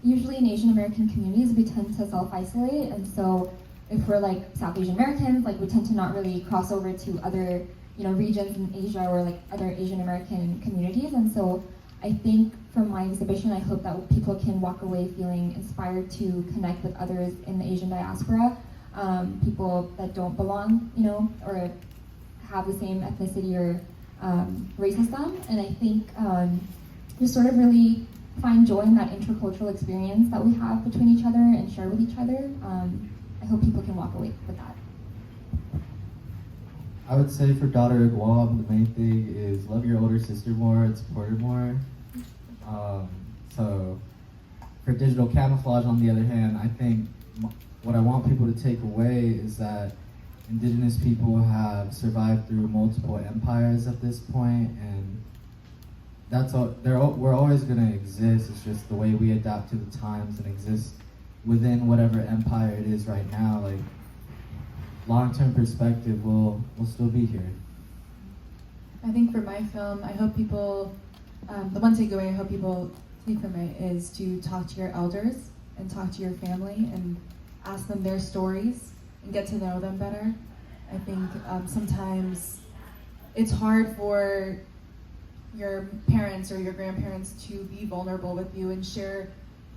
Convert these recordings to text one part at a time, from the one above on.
usually in Asian American communities, we tend to self-isolate, and so if we're like South Asian Americans, like we tend to not really cross over to other, regions in Asia or like other Asian American communities. And so I think from my exhibition, I hope that people can walk away feeling inspired to connect with others in the Asian diaspora, people that don't belong, or have the same ethnicity or race as them. And I think just sort of really find joy in that intercultural experience that we have between each other and share with each other. I hope people can walk away with that. I would say for Daughter of Guam, the main thing is love your older sister more and support her more. So for Digital Camouflage, on the other hand, I think what I want people to take away is that Indigenous people have survived through multiple empires at this point, and that's all. We're always going to exist. It's just the way we adapt to the times and exist within whatever empire it is right now. Like, long-term perspective, we'll still be here. I think for my film, I hope people, the one takeaway I hope people take from it is to talk to your elders and talk to your family and ask them their stories and get to know them better. I think sometimes it's hard for your parents or your grandparents to be vulnerable with you and share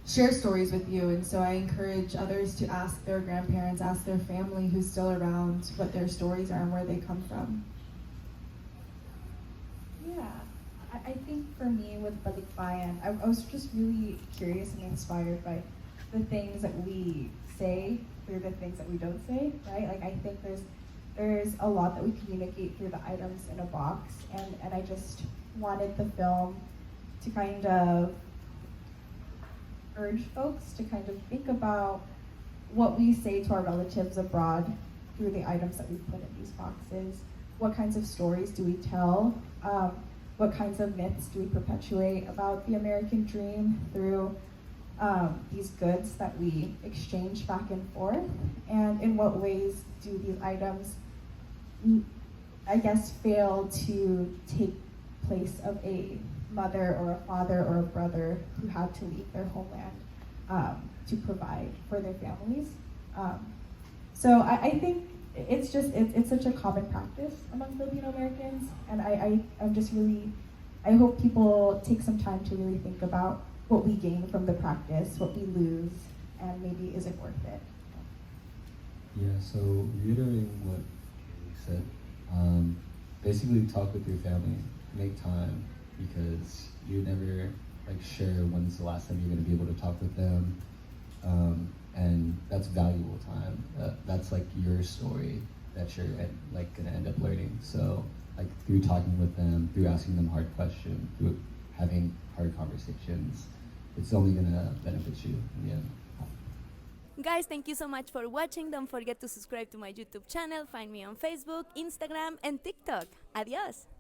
stories with you, and so I encourage others to ask their grandparents, ask their family who's still around what their stories are and where they come from. Yeah, I think for me with Balikbayan, I was just really curious and inspired by the things that we say through the things that we don't say, right? Like I think there's a lot that we communicate through the items in a box, and I just wanted the film to kind of urge folks to kind of think about what we say to our relatives abroad through the items that we put in these boxes. What kinds of stories do we tell? What kinds of myths do we perpetuate about the American dream through these goods that we exchange back and forth? And in what ways do these items, I guess, fail to take place of a mother or a father or a brother who had to leave their homeland to provide for their families. So I think it's such a common practice among Filipino Americans, and I'm just really, I hope people take some time to really think about what we gain from the practice, what we lose, and maybe is it worth it? Yeah, so reiterating what Kaylee said, basically talk with your family, make time, because you never sure when's the last time you're going to be able to talk with them, and that's valuable time. That's your story that you're going to end up learning. So through talking with them, through asking them hard questions, through having hard conversations, it's only going to benefit you in the end. Guys, thank you so much for watching. Don't forget to subscribe to my YouTube channel. Find me on Facebook, Instagram, and TikTok. Adios!